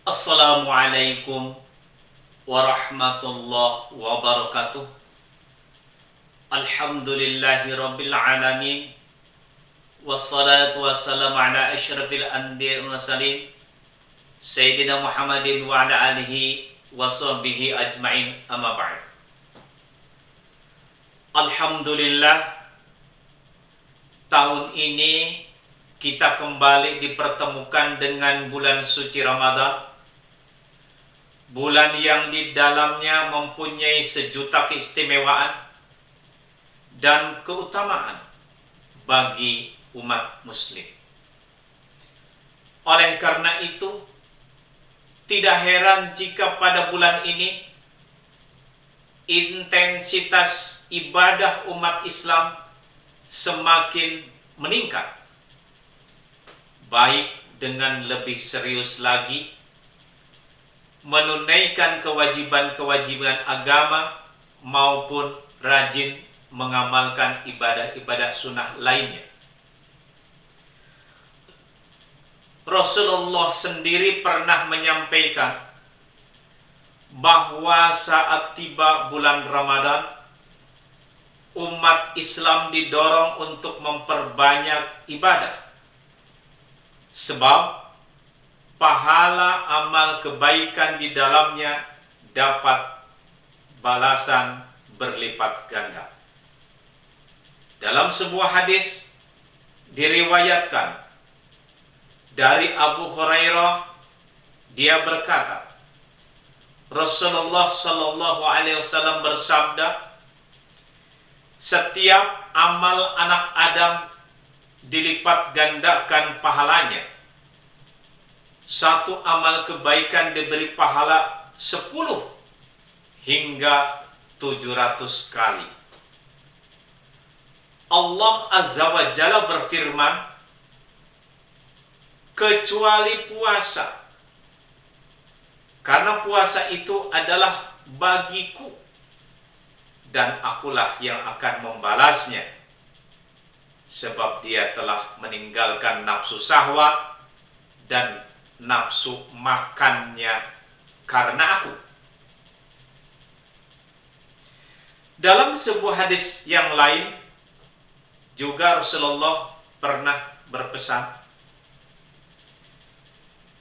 Assalamualaikum warahmatullahi wabarakatuh. Alhamdulillahi rabbil alamin. Wassalatu wassalamu ala asyrafil anbiya'i wal mursalin Sayyidina Muhammadin wa ala alihi wa sahbihi ajma'in, amma ba'd. Alhamdulillah, tahun ini kita kembali dipertemukan dengan bulan suci Ramadan, bulan yang di dalamnya mempunyai sejuta keistimewaan dan keutamaan bagi umat muslim. Oleh karena itu, tidak heran jika pada bulan ini intensitas ibadah umat Islam semakin meningkat, baik dengan lebih serius lagi menunaikan kewajiban-kewajiban agama maupun rajin mengamalkan ibadah-ibadah sunnah lainnya. Rasulullah sendiri pernah menyampaikan bahwa saat tiba bulan Ramadan, umat Islam didorong untuk memperbanyak ibadah, sebab pahala amal kebaikan di dalamnya dapat balasan berlipat ganda. Dalam sebuah hadis diriwayatkan dari Abu Hurairah, dia berkata, Rasulullah Shallallahu Alaihi Wasallam bersabda, setiap amal anak Adam dilipat gandakan pahalanya. Satu amal kebaikan diberi pahala 10 hingga 700 kali. Allah Azza wa Jalla berfirman, kecuali puasa, karena puasa itu adalah bagiku dan akulah yang akan membalasnya, sebab dia telah meninggalkan nafsu syahwat dan nafsu makannya karena aku. Dalam sebuah hadis yang lain juga Rasulullah pernah berpesan,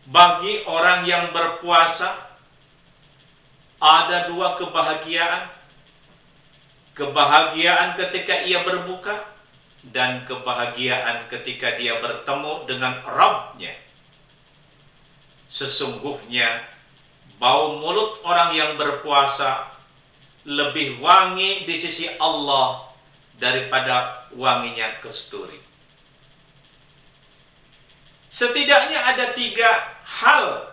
bagi orang yang berpuasa ada 2 kebahagiaan. Kebahagiaan ketika ia berbuka dan kebahagiaan ketika dia bertemu dengan Rabb-nya. Sesungguhnya bau mulut orang yang berpuasa lebih wangi di sisi Allah daripada wanginya kasturi. Setidaknya ada 3 hal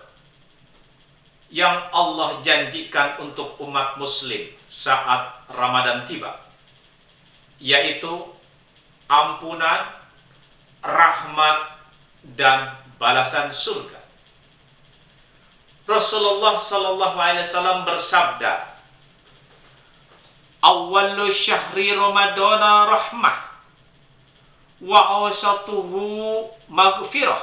yang Allah janjikan untuk umat muslim saat Ramadan tiba, yaitu ampunan, rahmat, dan balasan surga. Rasulullah Sallallahu Alaihi Wasallam bersabda, awwalu syahri Ramadana rahmah wa awsatuhu maghfirah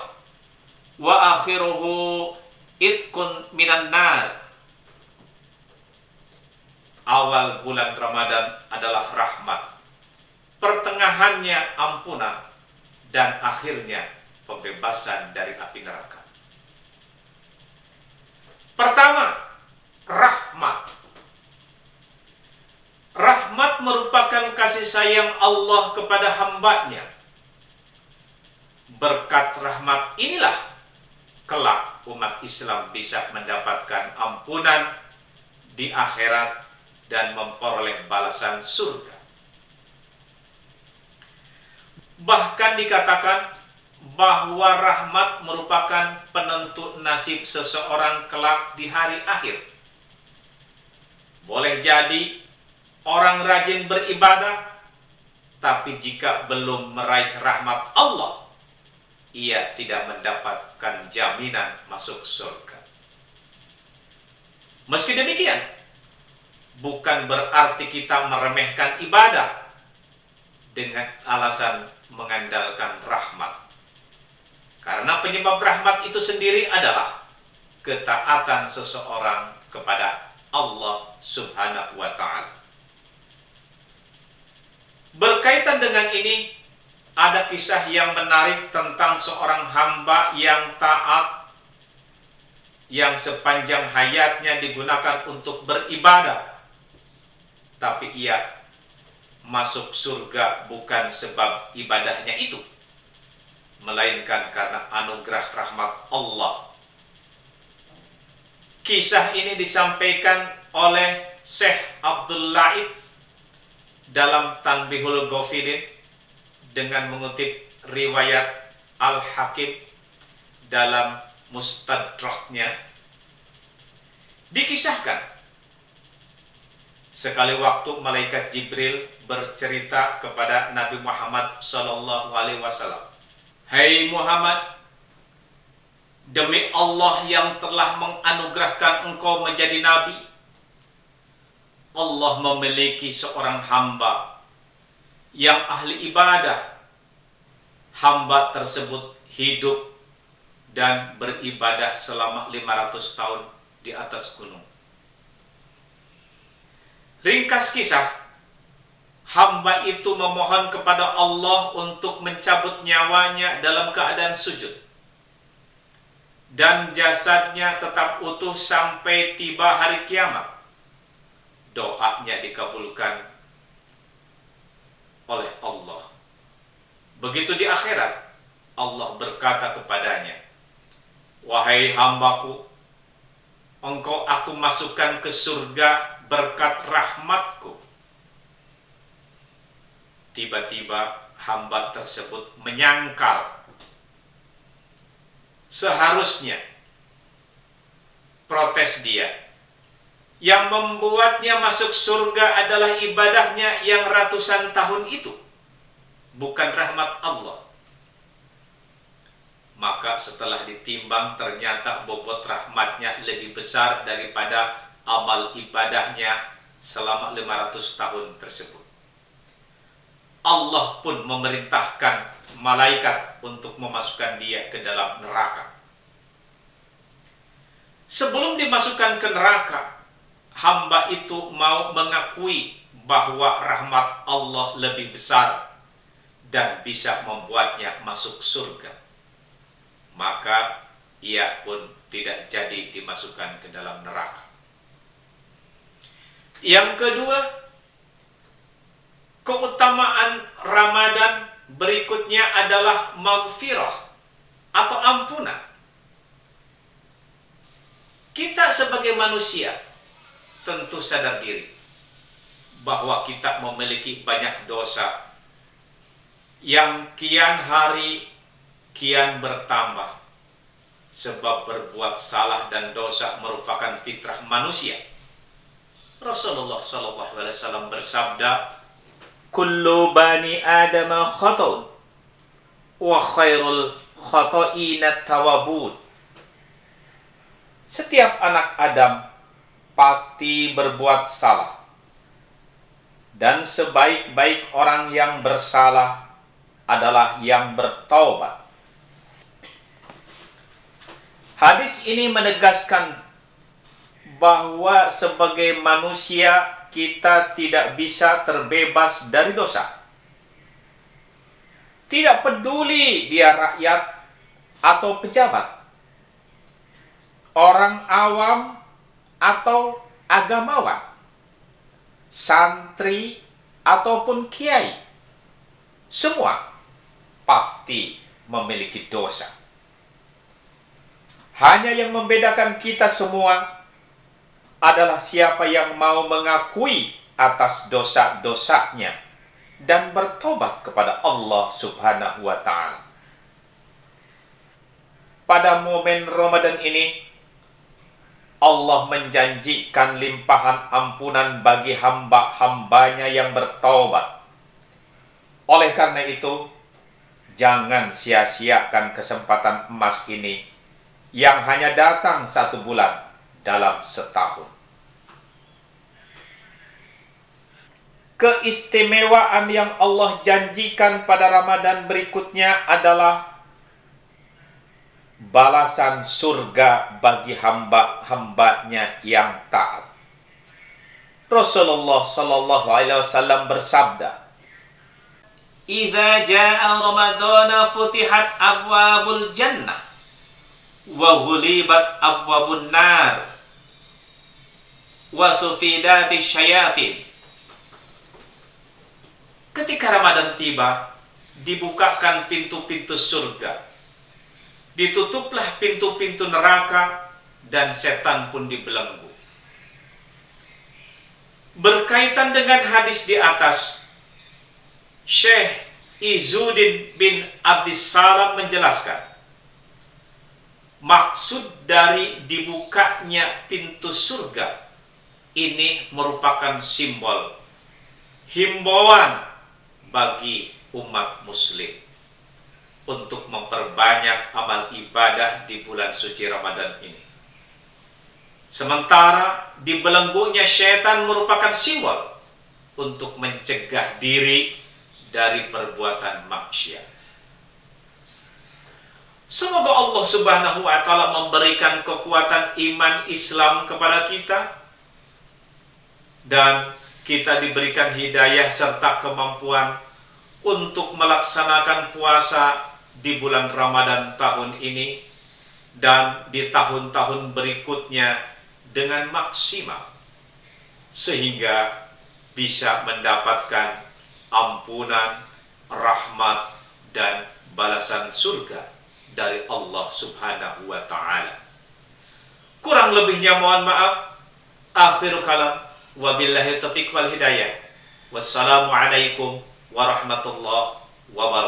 wa akhiruhu itqun minan nar. Awal bulan Ramadan adalah rahmat, pertengahannya ampunan, dan akhirnya pembebasan dari api neraka. Pertama, rahmat. Rahmat merupakan kasih sayang Allah kepada hamba-Nya. Berkat rahmat inilah kelak umat Islam bisa mendapatkan ampunan di akhirat dan memperoleh balasan surga. Bahkan dikatakan bahwa rahmat merupakan penentu nasib seseorang kelak di hari akhir. Boleh jadi orang rajin beribadah, tapi jika belum meraih rahmat Allah, ia tidak mendapatkan jaminan masuk surga. Meski demikian, bukan berarti kita meremehkan ibadah dengan alasan mengandalkan rahmat. Karena penyebab rahmat itu sendiri adalah ketaatan seseorang kepada Allah Subhanahu wa ta'ala. Berkaitan dengan ini, ada kisah yang menarik tentang seorang hamba yang taat, yang sepanjang hayatnya digunakan untuk beribadah, tapi ia masuk surga bukan sebab ibadahnya itu, melainkan karena anugerah rahmat Allah. Kisah ini disampaikan oleh Syekh Abdul Laith dalam Tanbihul Ghafilin dengan mengutip riwayat Al-Hakim dalam Mustadraknya. Dikisahkan, sekali waktu malaikat Jibril bercerita kepada Nabi Muhammad SAW, "Hai Muhammad, demi Allah yang telah menganugerahkan engkau menjadi nabi, Allah memiliki seorang hamba yang ahli ibadah. Hamba tersebut hidup dan beribadah selama 500 tahun di atas gunung." Ringkas kisah, hamba itu memohon kepada Allah untuk mencabut nyawanya dalam keadaan sujud, dan jasadnya tetap utuh sampai tiba hari kiamat. Doanya dikabulkan oleh Allah. Begitu di akhirat, Allah berkata kepadanya, "Wahai hambaku, engkau aku masukkan ke surga berkat rahmatku." Tiba-tiba hamba tersebut menyangkal. Seharusnya protes dia. Yang membuatnya masuk surga adalah ibadahnya yang ratusan tahun itu, bukan rahmat Allah. Maka setelah ditimbang, ternyata bobot rahmatnya lebih besar daripada amal ibadahnya selama 500 tahun tersebut. Allah pun memerintahkan malaikat untuk memasukkan dia ke dalam neraka. Sebelum dimasukkan ke neraka, hamba itu mau mengakui bahwa rahmat Allah lebih besar dan bisa membuatnya masuk surga. Maka ia pun tidak jadi dimasukkan ke dalam neraka. Yang kedua, keutamaan Ramadan berikutnya adalah maghfirah atau ampunan. Kita sebagai manusia tentu sadar diri bahwa kita memiliki banyak dosa yang kian hari kian bertambah, sebab berbuat salah dan dosa merupakan fitrah manusia. Rasulullah SAW bersabda, "Kullu bani Adama khata'un wa khairul khata'ina tawabun." Setiap anak Adam pasti berbuat salah, dan sebaik-baik orang yang bersalah adalah yang bertaubat. Hadis ini menegaskan bahwa sebagai manusia kita tidak bisa terbebas dari dosa. Tidak peduli dia rakyat atau pejabat, orang awam atau agamawan, santri ataupun kiai, semua pasti memiliki dosa. Hanya yang membedakan kita semua adalah siapa yang mau mengakui atas dosa-dosanya dan bertobat kepada Allah Subhanahu wa ta'ala. Pada momen Ramadan ini, Allah menjanjikan limpahan ampunan bagi hamba-hambanya yang bertaubat. Oleh karena itu, jangan sia-siakan kesempatan emas ini yang hanya datang 1 bulan dalam setahun. Keistimewaan yang Allah janjikan pada Ramadan berikutnya adalah balasan surga bagi hamba-hambanya yang taat. Rasulullah sallallahu alaihi wasallam bersabda, "Idza jaa Ramadhan futihat abwabul jannah wa ghulibat abwabun nar wa sufidati syayatin." Ketika Ramadan tiba, dibukakan pintu-pintu surga, ditutuplah pintu-pintu neraka, dan setan pun dibelenggu. Berkaitan dengan hadis di atas, Syekh Izzuddin bin Abdissalam menjelaskan, maksud dari dibukanya pintu surga ini merupakan simbol himbauan bagi umat muslim untuk memperbanyak amal ibadah di bulan suci Ramadan ini. Sementara dibelenggunya syaitan merupakan simbol untuk mencegah diri dari perbuatan maksiat. Semoga Allah Subhanahu wa taala memberikan kekuatan iman Islam kepada kita, dan kita diberikan hidayah serta kemampuan untuk melaksanakan puasa di bulan Ramadan tahun ini dan di tahun-tahun berikutnya dengan maksimal, sehingga bisa mendapatkan ampunan, rahmat, dan balasan surga dari Allah Subhanahu wa ta'ala. Kurang lebihnya mohon maaf. Akhir kalam, wabillahi taufiq wal hidayah. Wassalamualaikum warahmatullahi wabarakatuh.